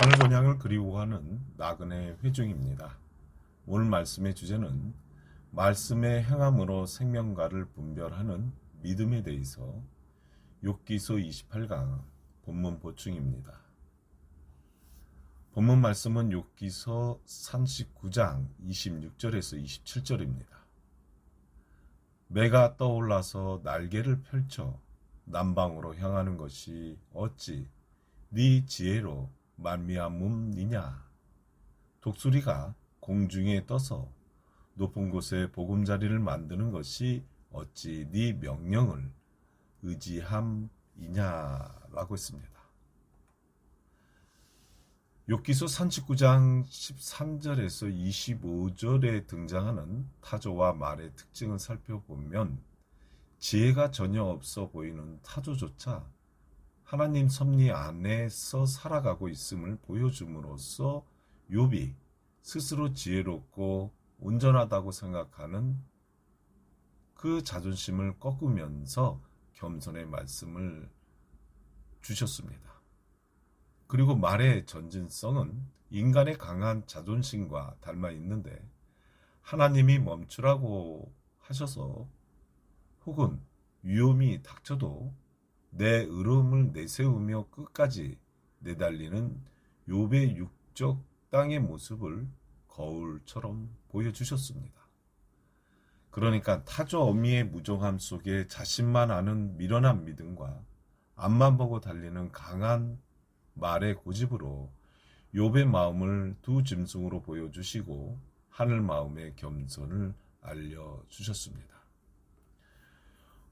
하늘번향을 그리워하는 나그네 회중입니다. 오늘 말씀의 주제는 말씀의 행함으로 생명과를 분별하는 믿음에 대해서 욥기서 28강 본문 보충입니다. 본문 말씀은 욥기서 39장 26절에서 27절입니다. 매가 떠올라서 날개를 펼쳐 남방으로 향하는 것이 어찌 네 지혜로 말미암음이냐. 독수리가 공중에 떠서 높은 곳에 보금자리를 만드는 것이 어찌 네 명령을 의지함이냐라고 했습니다. 욥기서 39장 13절에서 25절에 등장하는 타조와 말의 특징을 살펴보면 지혜가 전혀 없어 보이는 타조조차 하나님 섭리 안에서 살아가고 있음을 보여줌으로써 욥이 스스로 지혜롭고 온전하다고 생각하는 그 자존심을 꺾으면서 겸손의 말씀을 주셨습니다. 그리고 말의 전진성은 인간의 강한 자존심과 닮아 있는데 하나님이 멈추라고 하셔서 혹은 위험이 닥쳐도 내 의로움을 내세우며 끝까지 내달리는 욥의 육적 땅의 모습을 거울처럼 보여주셨습니다. 그러니까 타조 어미의 무정함 속에 자신만 아는 미련한 믿음과 앞만 보고 달리는 강한 말의 고집으로 욥의 마음을 두 짐승으로 보여주시고 하늘 마음의 겸손을 알려주셨습니다.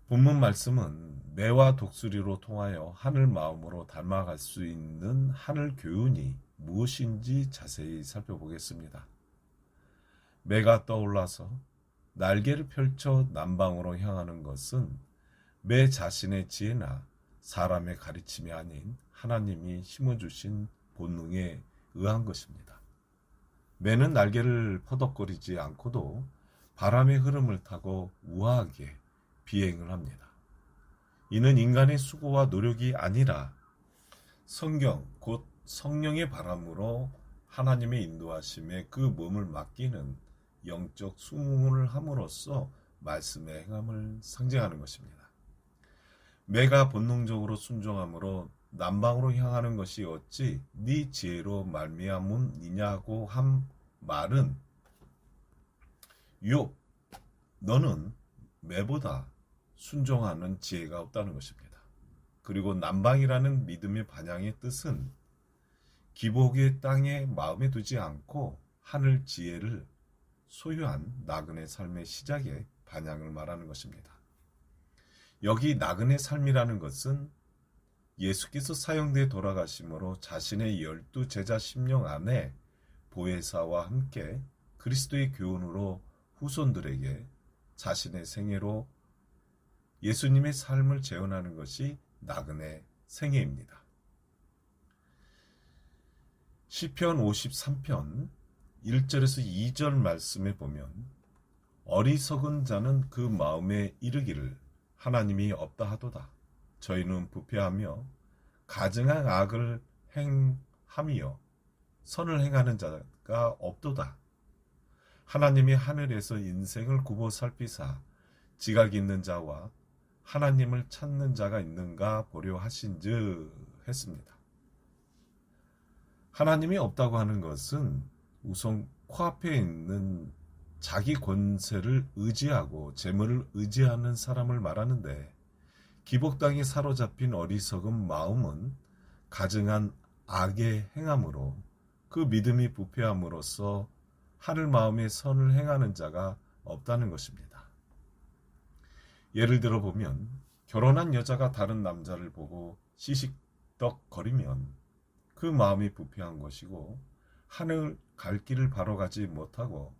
본문 말씀은 매와 독수리로 통하여 하늘 마음으로 닮아갈 수 있는 하늘 교훈이 무엇인지 자세히 살펴보겠습니다. 매가 떠올라서 날개를 펼쳐 남방으로 향하는 것은 매 자신의 지혜나 사람의 가르침이 아닌 하나님이 심어주신 본능에 의한 것입니다. 매는 날개를 퍼덕거리지 않고도 바람의 흐름을 타고 우아하게 비행을 합니다. 이는 인간의 수고와 노력이 아니라 성경 곧 성령의 바람으로 하나님의 인도하심에 그 몸을 맡기는 영적 수문을 함으로써 말씀의 행함을 상징하는 것입니다. 매가 본능적으로 순종함으로 남방으로 향하는 것이 어찌 네 지혜로 말미암음이냐고 한 말은 욥 너는 매보다 순종하는 지혜가 없다는 것입니다. 그리고 남방이라는 믿음의 반향의 뜻은 기복의 땅에 마음에 두지 않고 하늘 지혜를 소유한 나그네 삶의 시작에 반향을 말하는 것입니다. 여기 나그네 삶이라는 것은 예수께서 사형대에 돌아가심으로 자신의 12 제자 심령 안에 보혜사와 함께 그리스도의 교훈으로 후손들에게 자신의 생애로 예수님의 삶을 재현하는 것이 나그네 생애입니다. 시편 53편 1절에서 2절 말씀에 보면 어리석은 자는 그 마음에 이르기를 하나님이 없다 하도다. 저희는 부패하며 가증한 악을 행하며 선을 행하는 자가 없도다. 하나님이 하늘에서 인생을 굽어 살피사 지각 있는 자와 하나님을 찾는 자가 있는가 보려 하신즉 했습니다. 하나님이 없다고 하는 것은 우선 코앞에 있는 자기 권세를 의지하고 재물을 의지하는 사람을 말하는데 기복 땅에 사로잡힌 어리석은 마음은 가증한 악의 행함으로 그 믿음이 부패함으로써 하늘 마음의 선을 행하는 자가 없다는 것입니다. 예를 들어 보면 결혼한 여자가 다른 남자를 보고 시시떡거리면 그 마음이 부패한 것이고 하늘 갈 길을 바로 가지 못하고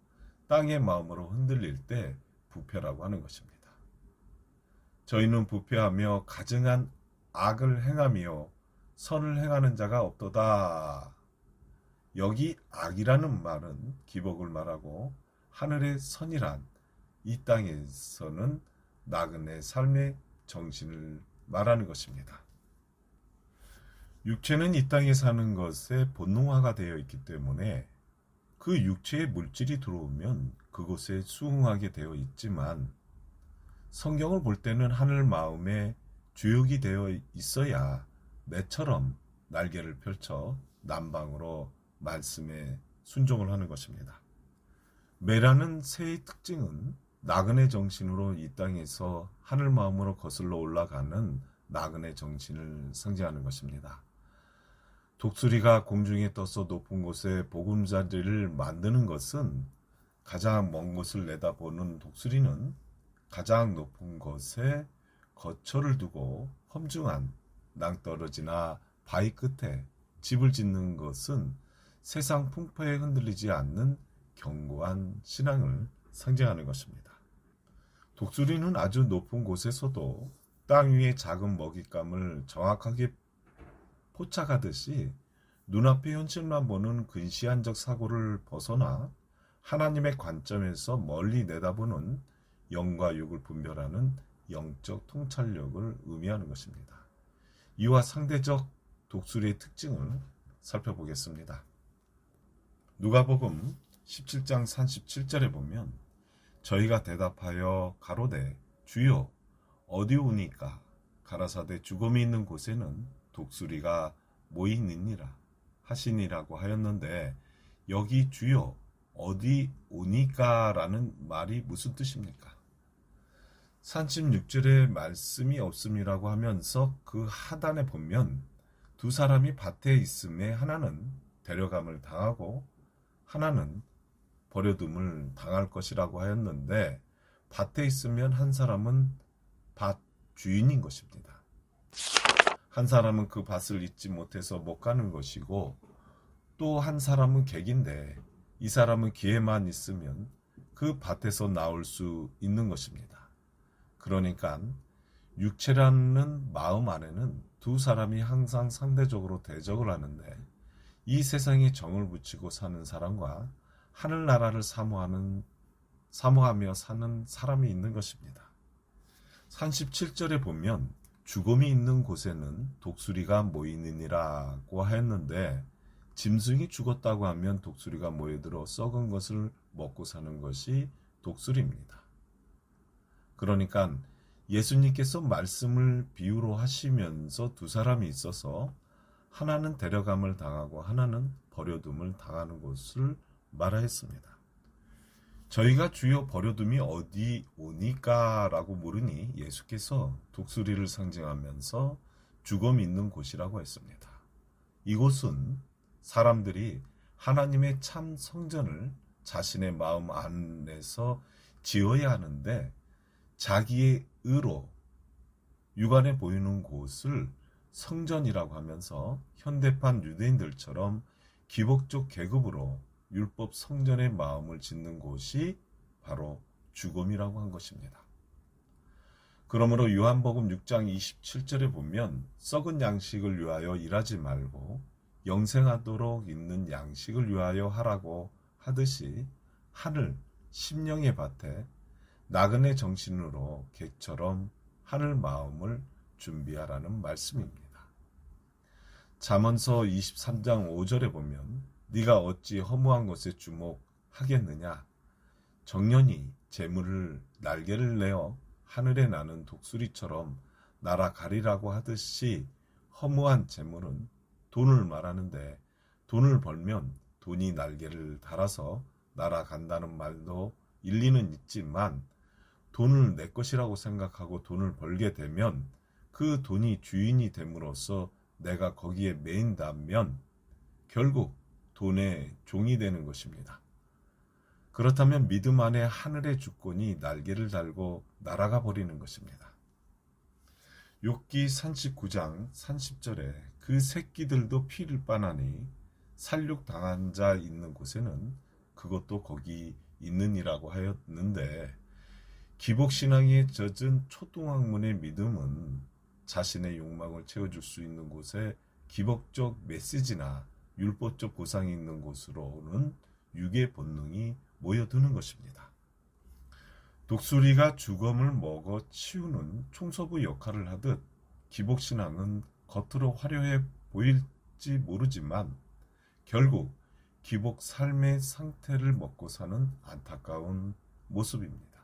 땅의 마음으로 흔들릴 때 부패라고 하는 것입니다. 저희는 부패하며 가증한 악을 행하며 선을 행하는 자가 없도다. 여기 악이라는 말은 기복을 말하고 하늘의 선이란 이 땅에서는 나그네 삶의 정신을 말하는 것입니다. 육체는 이 땅에 사는 것에 본능화가 되어 있기 때문에 그 육체의 물질이 들어오면 그곳에 수긍하게 되어 있지만, 성경을 볼 때는 하늘 마음에 주역이 되어 있어야 매처럼 날개를 펼쳐 남방으로 말씀에 순종을 하는 것입니다. 매라는 새의 특징은 나그네 정신으로 이 땅에서 하늘 마음으로 거슬러 올라가는 나그네 정신을 상징하는 것입니다. 독수리가 공중에 떠서 높은 곳에 보금자리를 만드는 것은, 가장 먼 곳을 내다보는 독수리는 가장 높은 곳에 거처를 두고 험중한 낭떠러지나 바위 끝에 집을 짓는 것은 세상 풍파에 흔들리지 않는 견고한 신앙을 상징하는 것입니다. 독수리는 아주 높은 곳에서도 땅 위의 작은 먹잇감을 정확하게 포착하듯이 눈앞의 현실만 보는 근시안적 사고를 벗어나 하나님의 관점에서 멀리 내다보는 영과 육을 분별하는 영적 통찰력을 의미하는 것입니다. 이와 상대적 독수리의 특징을 살펴보겠습니다. 누가복음 17장 37절에 보면, 저희가 대답하여 가로되 주여 어디 오니까? 가라사대 죽음이 있는 곳에는 독수리가 모이느니라 하시니라고 하였는데, 여기 주여 어디 오니까 라는 말이 무슨 뜻입니까? 36절에 말씀이 없음이라고 하면서 그 하단에 보면 두 사람이 밭에 있음에 하나는 데려감을 당하고 하나는 버려둠을 당할 것이라고 하였는데, 밭에 있으면 한 사람은 밭 주인인 것입니다. 한 사람은 그 밭을 잊지 못해서 못 가는 것이고, 또 한 사람은 객인데 이 사람은 기회만 있으면 그 밭에서 나올 수 있는 것입니다. 그러니까 육체라는 마음 안에는 두 사람이 항상 상대적으로 대적을 하는데, 이 세상에 정을 붙이고 사는 사람과 하늘나라를 사모하며 사는 사람이 있는 것입니다. 37절에 보면 죽음이 있는 곳에는 독수리가 모이느니라고 하였는데, 짐승이 죽었다고 하면 독수리가 모여들어 썩은 것을 먹고 사는 것이 독수리입니다. 그러니까 예수님께서 말씀을 비유로 하시면서 두 사람이 있어서 하나는 데려감을 당하고 하나는 버려둠을 당하는 것을 말하였습니다. 저희가 주여 버려둠이 어디 오니까 라고 물으니, 예수께서 독수리를 상징하면서 죽음이 있는 곳이라고 했습니다. 이곳은 사람들이 하나님의 참 성전을 자신의 마음 안에서 지어야 하는데, 자기의 의로 육안에 보이는 곳을 성전이라고 하면서 현대판 유대인들처럼 기복적 계급으로 율법 성전의 마음을 짓는 곳이 바로 죽음이라고 한 것입니다. 그러므로 요한복음 6장 27절에 보면, 썩은 양식을 위하여 일하지 말고 영생하도록 있는 양식을 위하여 하라고 하듯이, 하늘 심령의 밭에 나그네 정신으로 객처럼 하늘 마음을 준비하라는 말씀입니다. 잠언서 23장 5절에 보면, 네가 어찌 허무한 것에 주목하겠느냐? 정년이 재물을 날개를 내어 하늘에 나는 독수리처럼 날아가리라고 하듯이, 허무한 재물은 돈을 말하는데, 돈을 벌면 돈이 날개를 달아서 날아간다는 말도 일리는 있지만, 돈을 내 것이라고 생각하고 돈을 벌게 되면 그 돈이 주인이 됨으로써 내가 거기에 매인다면 결국 돈의 종이 되는 것입니다. 그렇다면 믿음 안에 하늘의 주권이 날개를 달고 날아가 버리는 것입니다. 욥기 39장 30절에 그 새끼들도 피를 빠나니 살육당한 자 있는 곳에는 그것도 거기 있느니라고 하였는데, 기복신앙에 젖은 초등학문의 믿음은 자신의 욕망을 채워줄 수 있는 곳에 기복적 메시지나 율법적 보상이 있는 곳으로는 육의 본능이 모여드는 것입니다. 독수리가 죽음을 먹어 치우는 총서부 역할을 하듯, 기복신앙은 겉으로 화려해 보일지 모르지만 결국 기복 삶의 상태를 먹고 사는 안타까운 모습입니다.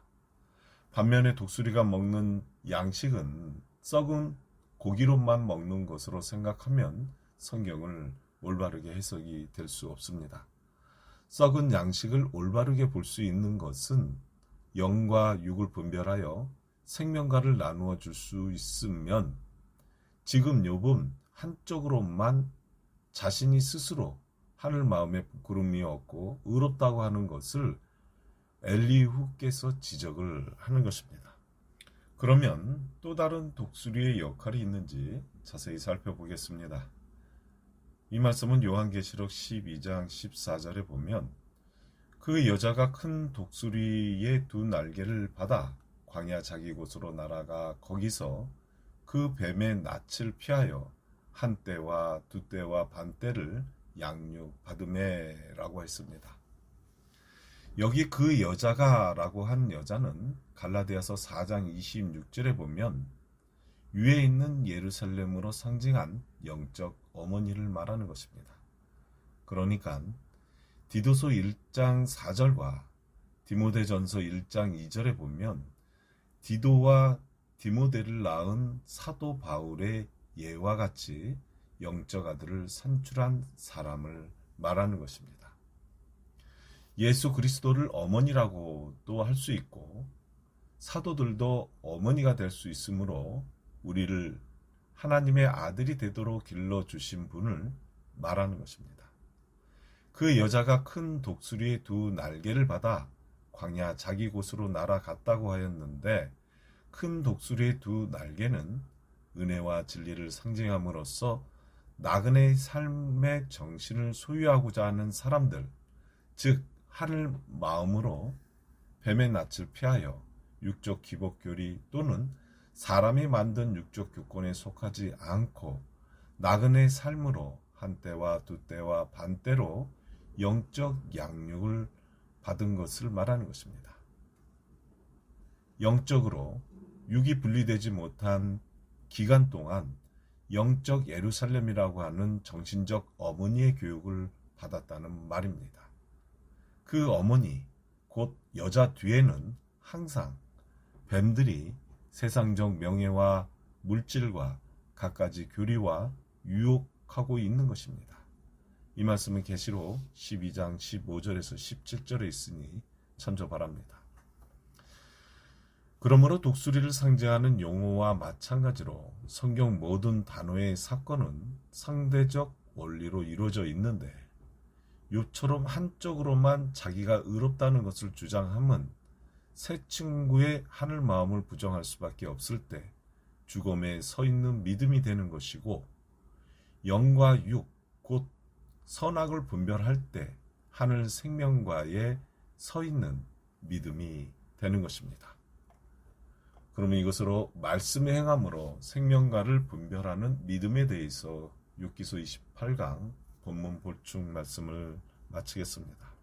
반면에 독수리가 먹는 양식은 썩은 고기로만 먹는 것으로 생각하면 성경을 올바르게 해석이 될 수 없습니다. 썩은 양식을 올바르게 볼 수 있는 것은 영과 육을 분별하여 생명과를 나누어 줄 수 있으면 지금 욥은 한쪽으로만 자신이 스스로 하늘 마음에 부끄러움이 없고 의롭다고 하는 것을 엘리후께서 지적을 하는 것입니다. 그러면 또 다른 독수리의 역할이 있는지 자세히 살펴보겠습니다. 이 말씀은 요한계시록 12장 14절에 보면 그 여자가 큰 독수리의 두 날개를 받아 광야 자기 곳으로 날아가 거기서 그 뱀의 낯을 피하여 한 떼와 두 떼와 반 떼를 양육받으매라고 했습니다. 여기 그 여자가 라고 한 여자는 갈라디아서 4장 26절에 보면 위에 있는 예루살렘으로 상징한 영적 어머니를 말하는 것입니다. 그러니까 디도서 1장 4절과 디모데전서 1장 2절에 보면 디도와 디모데를 낳은 사도 바울의 예와 같이 영적 아들을 산출한 사람을 말하는 것입니다. 예수 그리스도를 어머니라고도 할 수 있고 사도들도 어머니가 될 수 있으므로 우리를 하나님의 아들이 되도록 길러주신 분을 말하는 것입니다. 그 여자가 큰 독수리의 두 날개를 받아 광야 자기 곳으로 날아갔다고 하였는데 큰 독수리의 두 날개는 은혜와 진리를 상징함으로써 나그네의 삶의 정신을 소유하고자 하는 사람들, 즉 하늘 마음으로 뱀의 낯을 피하여 육적 기복교리 또는 사람이 만든 육적 교권에 속하지 않고 나그네의 삶으로 한 때와 두 때와 반 때로 영적 양육을 받은 것을 말하는 것입니다. 영적으로 육이 분리되지 못한 기간 동안 영적 예루살렘이라고 하는 정신적 어머니의 교육을 받았다는 말입니다. 그 어머니, 곧 여자 뒤에는 항상 뱀들이 세상적 명예와 물질과 갖가지 교리와 유혹하고 있는 것입니다. 이 말씀은 계시록 12장 15절에서 17절에 있으니 참조 바랍니다. 그러므로 독수리를 상징하는 용어와 마찬가지로 성경 모든 단어의 사건은 상대적 원리로 이루어져 있는데 욥처럼 한쪽으로만 자기가 의롭다는 것을 주장함은 새 친구의 하늘 마음을 부정할 수밖에 없을 때 죽음에 서 있는 믿음이 되는 것이고 영과 육, 곧 선악을 분별할 때 하늘 생명과에 서 있는 믿음이 되는 것입니다. 그러면 이것으로 말씀의 행함으로 생명과를 분별하는 믿음에 대해서 욥기서 28강 본문 보충 말씀을 마치겠습니다.